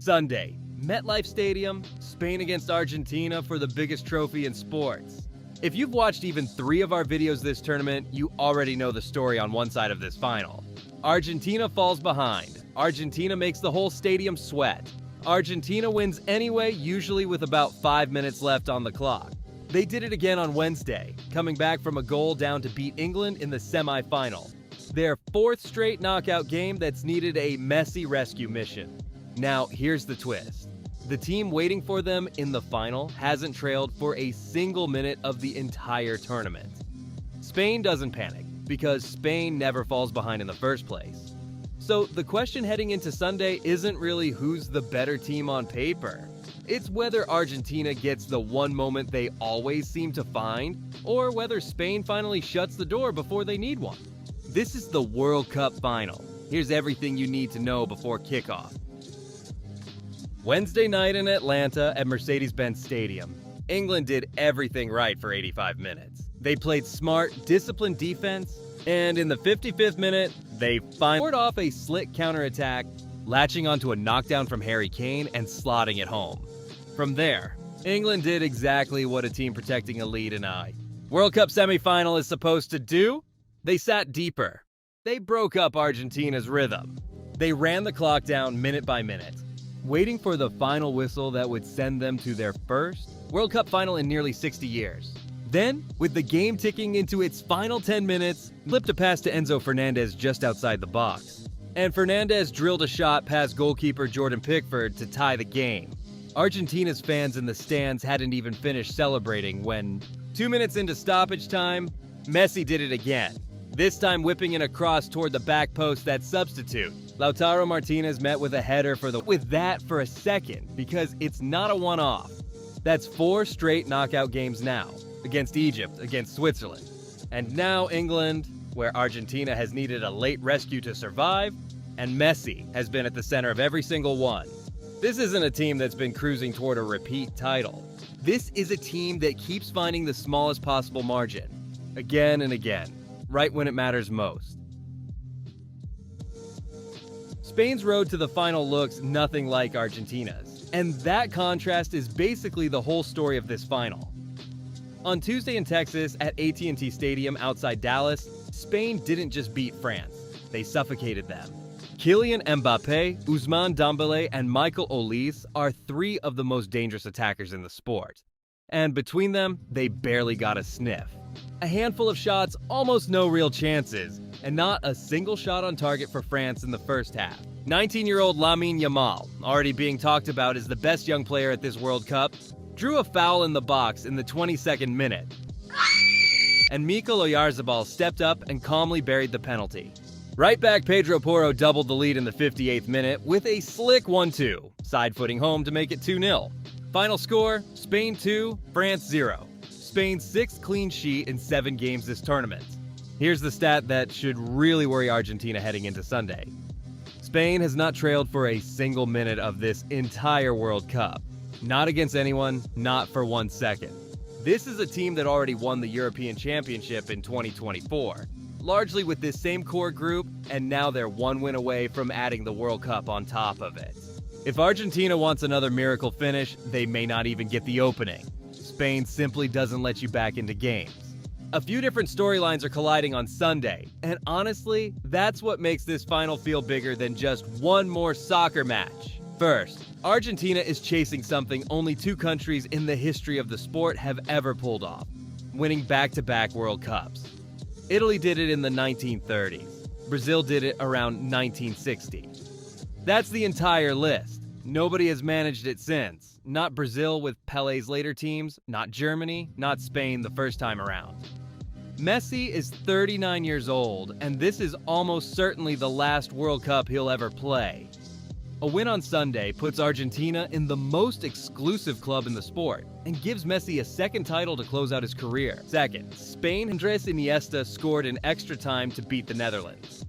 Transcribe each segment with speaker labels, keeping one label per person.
Speaker 1: Sunday, MetLife Stadium, Spain against Argentina for the biggest trophy in sports. If you've watched even 3 of our videos this tournament, you already know the story on one side of this final. Argentina falls behind. Argentina makes the whole stadium sweat. Argentina wins anyway, usually with about 5 minutes left on the clock. They did it again on Wednesday, coming back from a goal down to beat England in the semifinal. Their 4th straight knockout game that's needed a Messi rescue mission. Now, here's the twist. The team waiting for them in the final hasn't trailed for a single minute of the entire tournament. Spain doesn't panic, because Spain never falls behind in the first place. So the question heading into Sunday isn't really who's the better team on paper. It's whether Argentina gets the one moment they always seem to find, or whether Spain finally shuts the door before they need one. This is the World Cup final. Here's everything you need to know before kickoff. Wednesday night in Atlanta at Mercedes-Benz Stadium. England did everything right for 85 minutes. They played smart, disciplined defense, and in the 55th minute, they finally scored off a slick counterattack, latching onto a knockdown from Harry Kane and slotting it home. From there, England did exactly what a team protecting a lead in a World Cup semifinal is supposed to do. They sat deeper. They broke up Argentina's rhythm. They ran the clock down minute by minute, waiting for the final whistle that would send them to their first World Cup final in nearly 60 years. Then, with the game ticking into its final 10 minutes, flipped a pass to Enzo Fernandez just outside the box. And Fernandez drilled a shot past goalkeeper Jordan Pickford to tie the game. Argentina's fans in the stands hadn't even finished celebrating when, 2 minutes into stoppage time, Messi did it again. This time whipping in a cross toward the back post that substitute. Lautaro Martinez met with a header with that for a second, because it's not a one-off. That's 4 straight knockout games now, against Egypt, against Switzerland. And now England, where Argentina has needed a late rescue to survive, and Messi has been at the center of every single one. This isn't a team that's been cruising toward a repeat title. This is a team that keeps finding the smallest possible margin, again and again, right when it matters most. Spain's road to the final looks nothing like Argentina's, and that contrast is basically the whole story of this final. On Tuesday in Texas at AT&T Stadium outside Dallas, Spain didn't just beat France, they suffocated them. Kylian Mbappé, Ousmane Dembélé, and Michael Olise are 3 of the most dangerous attackers in the sport. And between them, they barely got a sniff. A handful of shots, almost no real chances, and not a single shot on target for France in the first half. 19-year-old Lamine Yamal, already being talked about as the best young player at this World Cup, drew a foul in the box in the 22nd minute. And Mikel Oyarzabal stepped up and calmly buried the penalty. Right back Pedro Porro doubled the lead in the 58th minute with a slick 1-2, side-footing home to make it 2-0. Final score, Spain 2, France 0. Spain's 6th clean sheet in 7 games this tournament. Here's the stat that should really worry Argentina heading into Sunday. Spain has not trailed for a single minute of this entire World Cup. Not against anyone, not for 1 second. This is a team that already won the European Championship in 2024, largely with this same core group, and now they're 1 win away from adding the World Cup on top of it. If Argentina wants another miracle finish, they may not even get the opening. Spain simply doesn't let you back into games. A few different storylines are colliding on Sunday, and honestly, that's what makes this final feel bigger than just one more soccer match. First, Argentina is chasing something only 2 countries in the history of the sport have ever pulled off, winning back-to-back World Cups. Italy did it in the 1930s. Brazil did it around 1960. That's the entire list. Nobody has managed it since. Not Brazil with Pele's later teams, not Germany, not Spain the first time around. Messi is 39 years old, and this is almost certainly the last World Cup he'll ever play. A win on Sunday puts Argentina in the most exclusive club in the sport and gives Messi a 2nd title to close out his career. Second, Spain, Andres Iniesta scored in extra time to beat the Netherlands.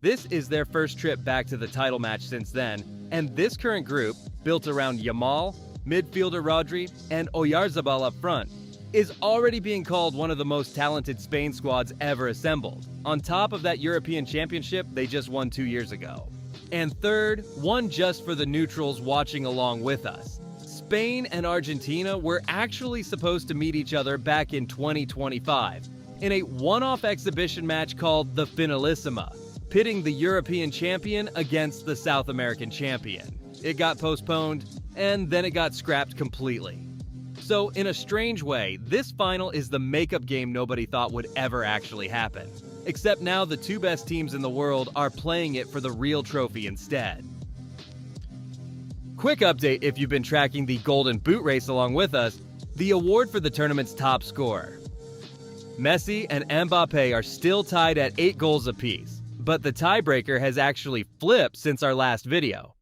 Speaker 1: This is their first trip back to the title match since then, and this current group, built around Yamal, midfielder Rodri, and Oyarzabal up front, is already being called one of the most talented Spain squads ever assembled, on top of that European Championship they just won 2 years ago. And third, one just for the neutrals watching along with us. Spain and Argentina were actually supposed to meet each other back in 2025 in a one-off exhibition match called the Finalissima, pitting the European champion against the South American champion. It got postponed, and then it got scrapped completely. So in a strange way, this final is the makeup game nobody thought would ever actually happen. Except now the two best teams in the world are playing it for the real trophy instead. Quick update if you've been tracking the Golden Boot race along with us, the award for the tournament's top scorer. Messi and Mbappe are still tied at 8 goals apiece, but the tiebreaker has actually flipped since our last video.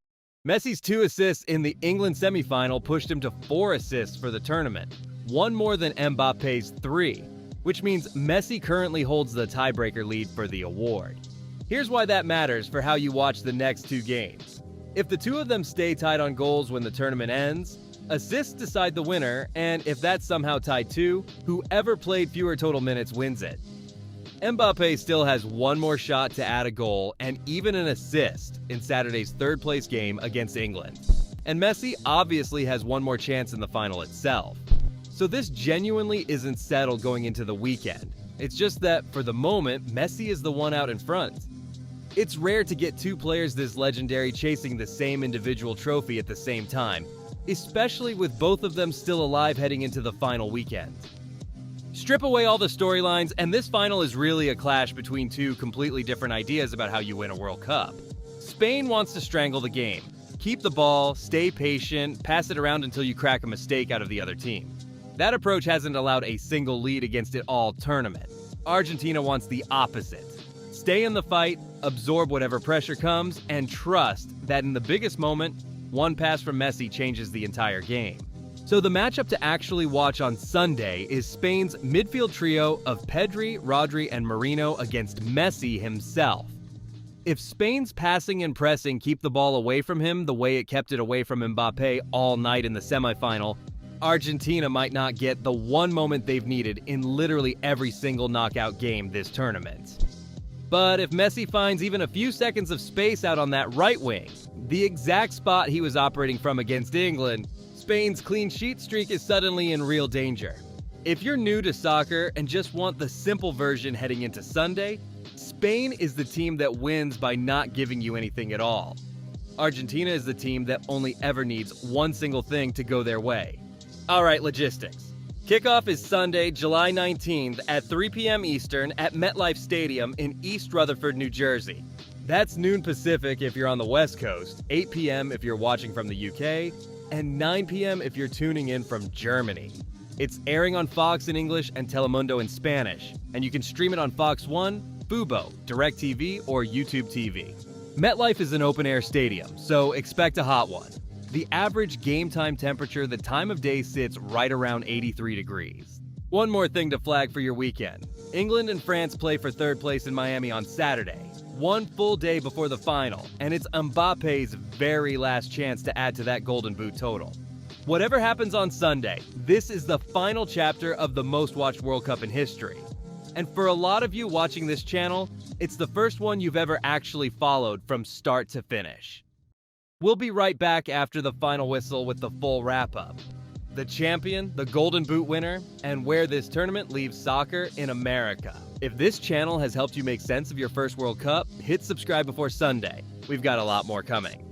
Speaker 1: Messi's 2 assists in the England semifinal pushed him to 4 assists for the tournament, one more than Mbappe's 3, which means Messi currently holds the tiebreaker lead for the award. Here's why that matters for how you watch the next 2 games. If the two of them stay tied on goals when the tournament ends, assists decide the winner, and if that's somehow tied too, whoever played fewer total minutes wins it. Mbappe still has one more shot to add a goal and even an assist in Saturday's third-place game against England. And Messi obviously has one more chance in the final itself. So this genuinely isn't settled going into the weekend. It's just that, for the moment, Messi is the one out in front. It's rare to get 2 players this legendary chasing the same individual trophy at the same time, especially with both of them still alive heading into the final weekend. Strip away all the storylines, and this final is really a clash between 2 completely different ideas about how you win a World Cup. Spain wants to strangle the game. Keep the ball, stay patient, pass it around until you crack a mistake out of the other team. That approach hasn't allowed a single lead against it all tournament. Argentina wants the opposite. Stay in the fight, absorb whatever pressure comes, and trust that in the biggest moment, one pass from Messi changes the entire game. So the matchup to actually watch on Sunday is Spain's midfield trio of Pedri, Rodri, and Marino against Messi himself. If Spain's passing and pressing keep the ball away from him the way it kept it away from Mbappe all night in the semifinal, Argentina might not get the one moment they've needed in literally every single knockout game this tournament. But if Messi finds even a few seconds of space out on that right wing, the exact spot he was operating from against England, Spain's clean sheet streak is suddenly in real danger. If you're new to soccer and just want the simple version heading into Sunday, Spain is the team that wins by not giving you anything at all. Argentina is the team that only ever needs one single thing to go their way. Alright, logistics. Kickoff is Sunday, July 19th at 3 p.m. Eastern at MetLife Stadium in East Rutherford, New Jersey. That's noon Pacific if you're on the West Coast, 8 p.m. if you're watching from the UK, and 9 p.m. if you're tuning in from Germany. It's airing on Fox in English and Telemundo in Spanish, and you can stream it on Fox One, Fubo, DirecTV, or YouTube TV. MetLife is an open-air stadium, so expect a hot one. The average game time temperature the time of day sits right around 83 degrees. One more thing to flag for your weekend. England and France play for third place in Miami on Saturday, one full day before the final, and it's Mbappe's very last chance to add to that Golden Boot total. Whatever happens on Sunday, this is the final chapter of the most watched World Cup in history. And for a lot of you watching this channel, it's the first one you've ever actually followed from start to finish. We'll be right back after the final whistle with the full wrap-up. The champion, the Golden Boot winner, and where this tournament leaves soccer in America. If this channel has helped you make sense of your first World Cup, hit subscribe before Sunday. We've got a lot more coming.